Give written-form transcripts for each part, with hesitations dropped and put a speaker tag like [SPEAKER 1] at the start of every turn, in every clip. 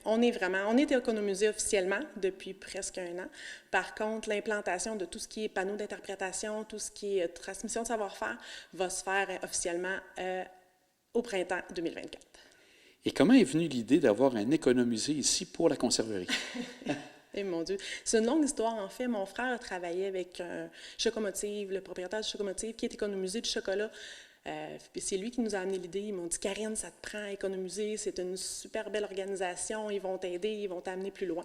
[SPEAKER 1] on est économisé officiellement depuis presque 1 an. Par contre, l'implantation de tout ce qui est panneaux d'interprétation, tout ce qui est transmission de savoir-faire, va se faire officiellement au printemps 2024.
[SPEAKER 2] Et comment est venue l'idée d'avoir un économisé ici pour la conserverie?
[SPEAKER 1] Eh mon Dieu, c'est une longue histoire en fait. Mon frère a travaillé avec Chocomotive, le propriétaire de Chocomotive, qui est économisé du chocolat. Puis c'est lui qui nous a amené l'idée. Ils m'ont dit, Karine, ça te prend à économiser, c'est une super belle organisation, ils vont t'aider, ils vont t'amener plus loin.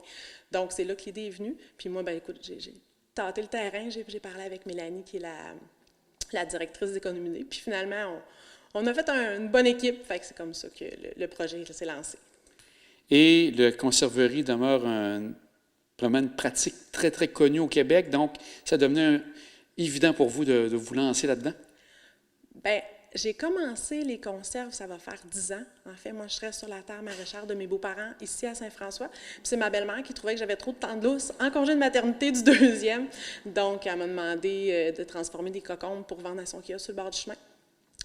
[SPEAKER 1] Donc c'est là que l'idée est venue. Puis moi, ben écoute, j'ai tâté le terrain, j'ai parlé avec Mélanie, qui est la directrice d'économiser. Puis finalement, on a fait une bonne équipe. Fait que c'est comme ça que le projet s'est lancé.
[SPEAKER 2] Et la conserverie demeure vraiment une pratique très, très connue au Québec. Donc, ça devenait évident pour vous de vous lancer là-dedans?
[SPEAKER 1] Bien, j'ai commencé les conserves, ça va faire 10 ans. En fait, moi, je reste sur la terre maraîchère de mes beaux-parents, ici à Saint-François. Puis c'est ma belle-mère qui trouvait que j'avais trop de temps de lousse en congé de maternité du 2e. Donc, elle m'a demandé de transformer des cocombes pour vendre à son kiosque sur le bord du chemin.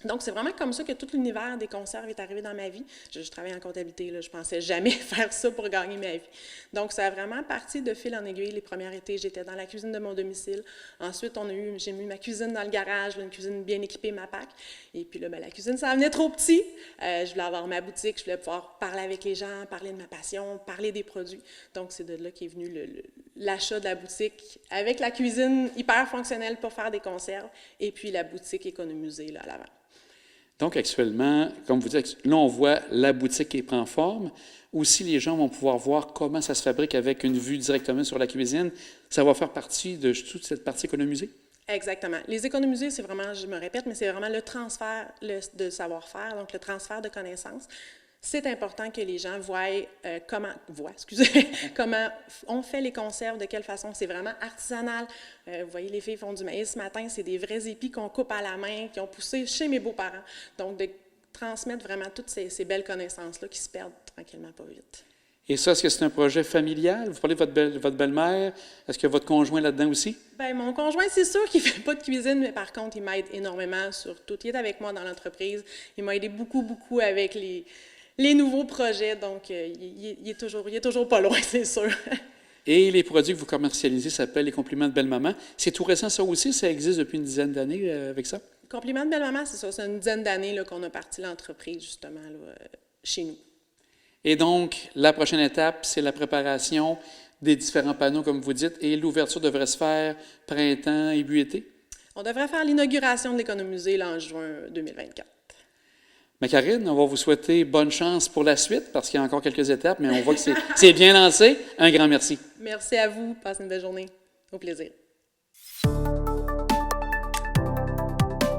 [SPEAKER 1] Donc, c'est vraiment comme ça que tout l'univers des conserves est arrivé dans ma vie. Je travaille en comptabilité, là, je pensais jamais faire ça pour gagner ma vie. Donc, ça a vraiment parti de fil en aiguille. Les premiers étés, j'étais dans la cuisine de mon domicile. Ensuite, j'ai mis ma cuisine dans le garage, une cuisine bien équipée, ma PAC. Et puis là, la cuisine, ça venait trop petit. Je voulais avoir ma boutique, je voulais pouvoir parler avec les gens, parler de ma passion, parler des produits. Donc, c'est de là qu'est venu l'achat de la boutique avec la cuisine hyper fonctionnelle pour faire des conserves et puis la boutique économisée là, à l'avant.
[SPEAKER 2] Donc, actuellement, comme vous dites, là, on voit la boutique qui prend forme. Aussi, les gens vont pouvoir voir comment ça se fabrique avec une vue directement sur la cuisine. Ça va faire partie de toute cette partie économisée?
[SPEAKER 1] Exactement. Les économisés, c'est vraiment, je me répète, mais c'est vraiment le transfert de savoir-faire, donc le transfert de connaissances. C'est important que les gens voient comment on fait les conserves, de quelle façon. C'est vraiment artisanal. Vous voyez, les filles font du maïs ce matin, c'est des vrais épis qu'on coupe à la main, qui ont poussé chez mes beaux-parents. Donc, de transmettre vraiment toutes ces belles connaissances-là qui se perdent tranquillement pas vite.
[SPEAKER 2] Et ça, est-ce que c'est un projet familial? Vous parlez de votre belle-mère. Est-ce que votre conjoint est là-dedans aussi?
[SPEAKER 1] Bien, mon conjoint, c'est sûr qu'il ne fait pas de cuisine, mais par contre, il m'aide énormément sur tout. Il est avec moi dans l'entreprise. Il m'a aidé beaucoup, beaucoup avec les nouveaux projets, donc il est toujours pas loin, c'est sûr.
[SPEAKER 2] Et les produits que vous commercialisez s'appellent les compliments de belle-maman. C'est tout récent, ça aussi? Ça existe depuis une dizaine d'années avec ça?
[SPEAKER 1] Compliments de belle-maman, c'est ça. C'est une dizaine d'années là, qu'on a parti l'entreprise, justement, là, chez nous.
[SPEAKER 2] Et donc, la prochaine étape, c'est la préparation des différents panneaux, comme vous dites, et l'ouverture devrait se faire printemps, été?
[SPEAKER 1] On devrait faire l'inauguration de l'économusée là, en juin 2024.
[SPEAKER 2] Mais Karine, on va vous souhaiter bonne chance pour la suite, parce qu'il y a encore quelques étapes, mais on voit que c'est bien lancé. Un grand merci.
[SPEAKER 1] Merci à vous. Passez une belle journée. Au plaisir.